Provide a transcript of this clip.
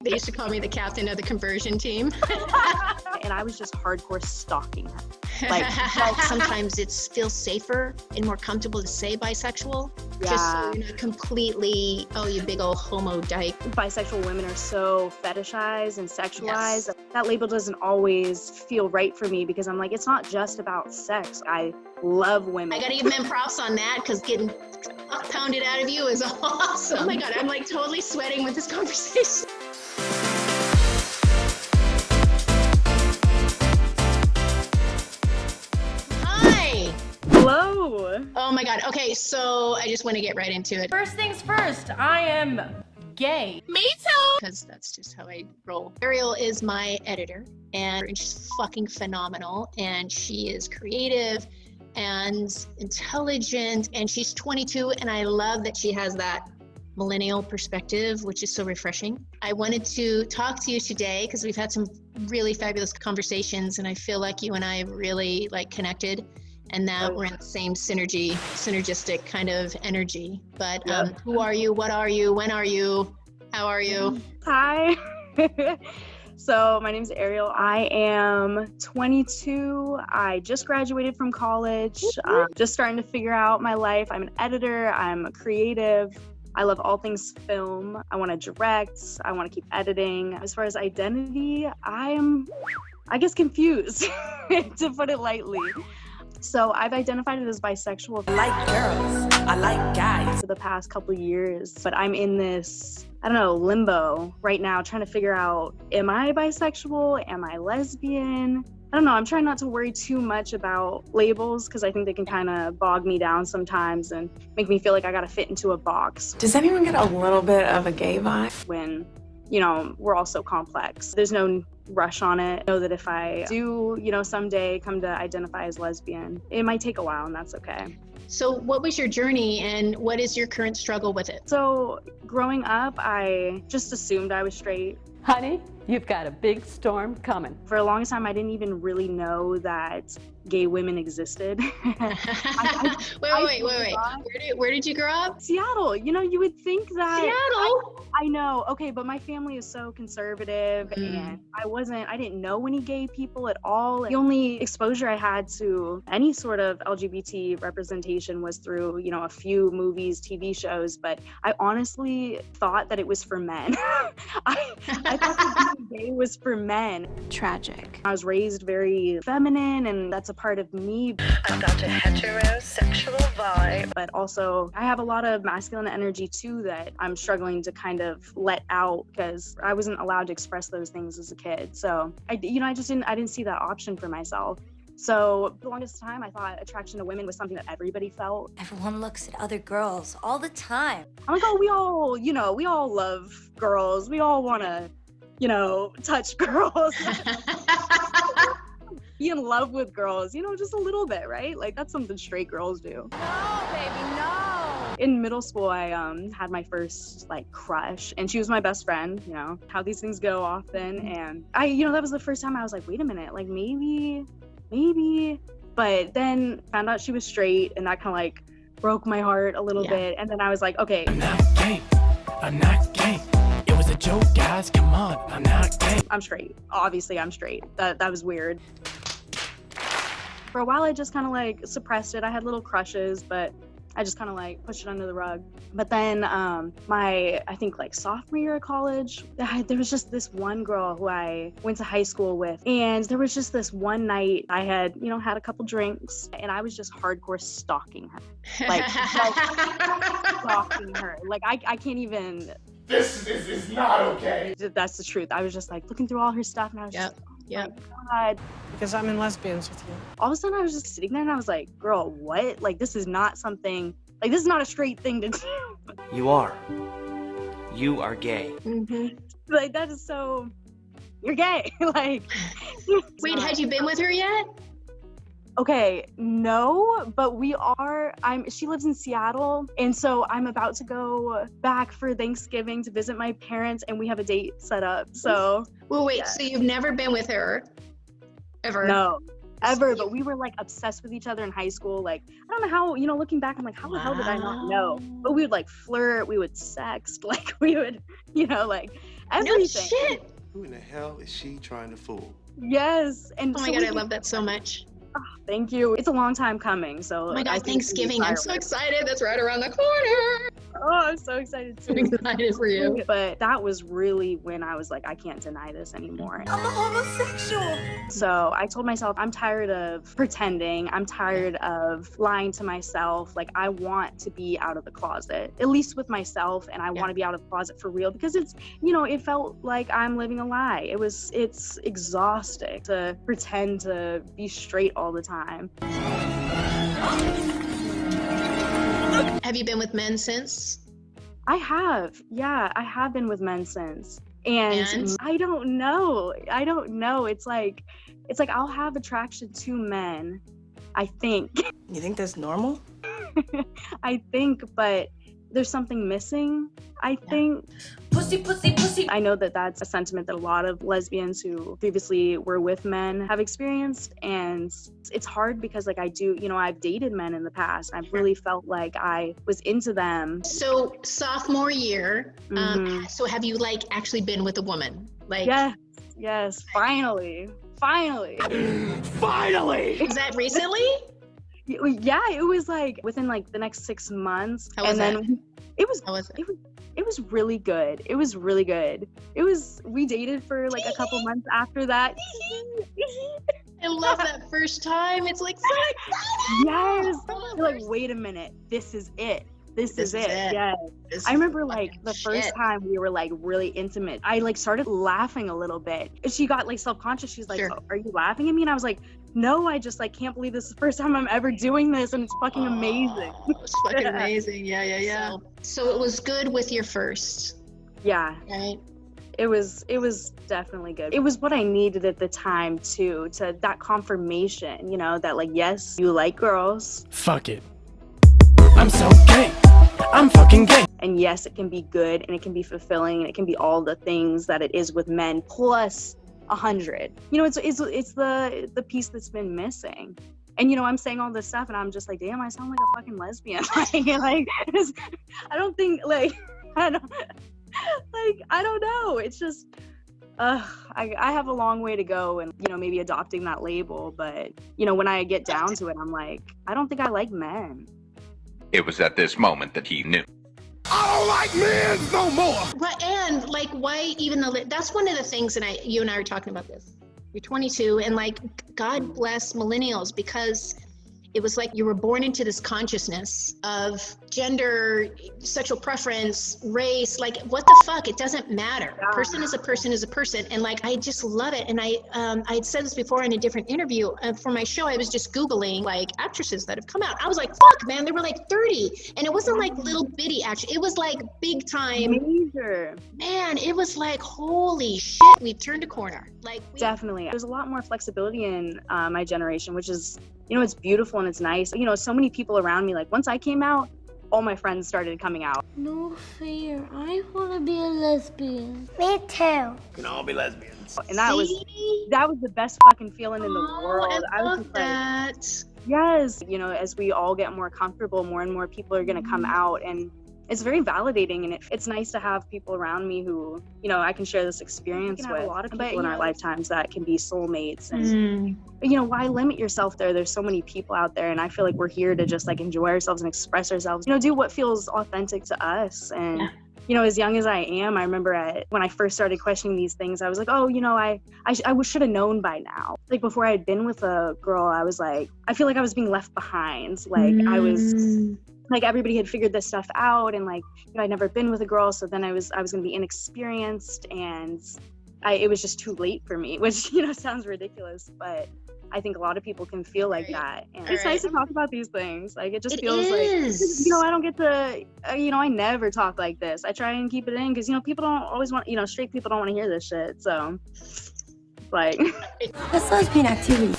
They used to call me the captain of the conversion team. And I was just hardcore stalking her. Like sometimes it feels safer and more comfortable to say bisexual, just so you're not completely, oh, you big old homo dyke. Bisexual women are so fetishized and sexualized. Yes. That label doesn't always feel right for me because I'm like, it's not just about sex. I love women. I gotta give men props on that because getting pounded out of you is awesome. Oh my God, I'm like totally sweating with this conversation. Hello. Oh my God. Okay, so I just want to get right into it. First things first, I am gay. Me too. Because that's just how I roll. Ariel is my editor, and she's fucking phenomenal. And she is creative and intelligent, and she's 22, and I love that she has that millennial perspective, which is so refreshing. I wanted to talk to you today because we've had some really fabulous conversations, and I feel like you and I have really connected. And that we're in the same synergistic kind of energy. But who are you? What are you? When are you? How are you? Hi. So my name is Ariel. I am 22. I just graduated from college. Just starting to figure out my life. I'm an editor. I'm a creative. I love all things film. I want to direct. I want to keep editing. As far as identity, I guess confused, to put it lightly. So I've identified it as bisexual. I like girls. I like guys. For the past couple of years, but I'm in this, limbo right now, trying to figure out, am I bisexual? Am I lesbian? I don't know. I'm trying not to worry too much about labels because I think they can kind of bog me down sometimes and make me feel like I got to fit into a box. Does anyone get a little bit of a gay vibe? When, we're all so complex. There's no rush on it. I know that if I do, someday come to identify as lesbian, it might take a while, and that's okay. So what was your journey, and what is your current struggle with it? So growing up, I just assumed I was straight. Honey, you've got a big storm coming. For a long time, I didn't even really know that gay women existed. Wait. Where did you grow up? Seattle. You would think that. Seattle? I know. Okay, but my family is so conservative, and I didn't know any gay people at all. The only exposure I had to any sort of LGBT representation was through, a few movies, TV shows, but I honestly thought that it was for men. I thought that being gay was for men. Tragic. I was raised very feminine, and that's a part of me. I've got a heterosexual vibe. But also, I have a lot of masculine energy too that I'm struggling to kind of let out because I wasn't allowed to express those things as a kid. So I didn't see that option for myself. So the longest time I thought attraction to women was something that everybody felt. Everyone looks at other girls all the time. I'm like, oh, we all love girls. We all want to, touch girls. Be in love with girls, just a little bit, right? Like that's something straight girls do. No, baby, no. In middle school, I had my first crush, and she was my best friend, how these things go often. And I, that was the first time I was like, wait a minute, maybe, but then found out she was straight, and that kind of broke my heart a little bit. And then I was like, okay. I'm not gay. It was a joke, guys. Come on. I'm not gay. I'm straight. Obviously, I'm straight. That was weird. For a while, I just kind of suppressed it. I had little crushes, but I just kind of pushed it under the rug. But then I think sophomore year of college, there was just this one girl who I went to high school with. And there was just this one night I had, had a couple drinks, and I was just hardcore stalking her. Stalking her. I can't even. This is not okay. That's the truth. I was just looking through all her stuff, and I was just yeah. God. Because I'm in Lesbians with you. All of a sudden I was just sitting there and I was like, girl, what? This is not something, this is not a straight thing to do. You are gay. Mm-hmm. That is so, you're gay. Wait, had you been with her yet? Okay, no, but she lives in Seattle, and so I'm about to go back for Thanksgiving to visit my parents, and we have a date set up, so. Well, wait, so you've never been with her, ever? No, ever, but we were obsessed with each other in high school. I don't know how, looking back, I'm like, how the hell did I not know? But we would flirt, we would sext, we would, everything. No shit. Who in the hell is she trying to fool? Yes. And Oh my God, I love that so much. Thank you. It's a long time coming. So Oh my I God, think it's gonna be Thanksgiving. I'm so excited. That's right around the corner. Oh, I'm so excited too. I'm excited for you. But that was really when I was like, I can't deny this anymore. I'm a homosexual. So I told myself, I'm tired of pretending. I'm tired of lying to myself. Like, I want to be out of the closet, at least with myself. And I want to be out of the closet for real, because it's, it felt like I'm living a lie. It's exhausting to pretend to be straight all the time. Have you been with men since? I have. Yeah, I have been with men since. And I don't know. It's like I'll have attraction to men, I think. You think that's normal? I think, but there's something missing, I think. Pussy, pussy, pussy. I know that that's a sentiment that a lot of lesbians who previously were with men have experienced. And it's hard because like I've dated men in the past. I've really felt like I was into them. So sophomore year, so have you like actually been with a woman? Like Yes, finally. Finally! Is that recently? Yeah, it was like within like the next 6 months. How was that? It was How was it? It was really good. We dated for like a couple months after that. I love that first time. It's like so exciting. Yes. You're like, wait a minute. This is it. This is it. Yes. I remember like the first time we were like really intimate, I like started laughing a little bit. She got like self-conscious. She's like, oh, are you laughing at me? And I was like, no, I just like can't believe this is the first time I'm ever doing this, and it's fucking amazing. It's fucking amazing. Yeah. So it was good with your first. Yeah. Right. It was definitely good. It was what I needed at the time too, to that confirmation, that like, yes, you like girls. Fuck it. I'm so gay. I'm fucking gay. And yes, it can be good and it can be fulfilling and it can be all the things that it is with men plus 100. It's the piece that's been missing. And I'm saying all this stuff and I'm just like, damn, I sound like a fucking lesbian. I don't know. It's just I have a long way to go and maybe adopting that label, but when I get down to it, I'm like, I don't think I like men. It was at this moment that he knew. I don't like men no more. Right, and like, why even that's one of the things, and you and I were talking about this. You're 22, and like, God bless millennials, because it was like you were born into this consciousness of gender, sexual preference, race, like what the fuck, it doesn't matter. A person is a person is a person. And like, I just love it. And I had said this before in a different interview for my show. I was just Googling like actresses that have come out. I was like, fuck man, they were like 30. And it wasn't like little bitty actresses. It was like big time. Major. Man, it was like, holy shit, we've turned a corner. Like Definitely. There's a lot more flexibility in my generation, which is, it's beautiful and it's nice. So many people around me, like once I came out, all my friends started coming out. No fear. I want to be a lesbian. Me too. We can all be lesbians. And that was the best fucking feeling in the world. I love was that. Like, yes. As we all get more comfortable, more and more people are going to come out, and it's very validating, and it's nice to have people around me who, I can share this experience with. A lot of people in our lifetimes that can be soulmates, and why limit yourself there? There's so many people out there, and I feel like we're here to just like enjoy ourselves and express ourselves. Do what feels authentic to us, and as young as I am, I remember when I first started questioning these things, I was like, oh, I should have known by now. Like before I had been with a girl, I was like, I feel like I was being left behind. Like I was. Like everybody had figured this stuff out, and like I'd never been with a girl, so then I was going to be inexperienced, and it was just too late for me, which sounds ridiculous, but I think a lot of people can feel like that, and it's nice to talk about these things. Like it just feels like I don't get to I never talk like this. I try and keep it in because people don't always want straight people don't want to hear this shit, so like That's lesbian activity.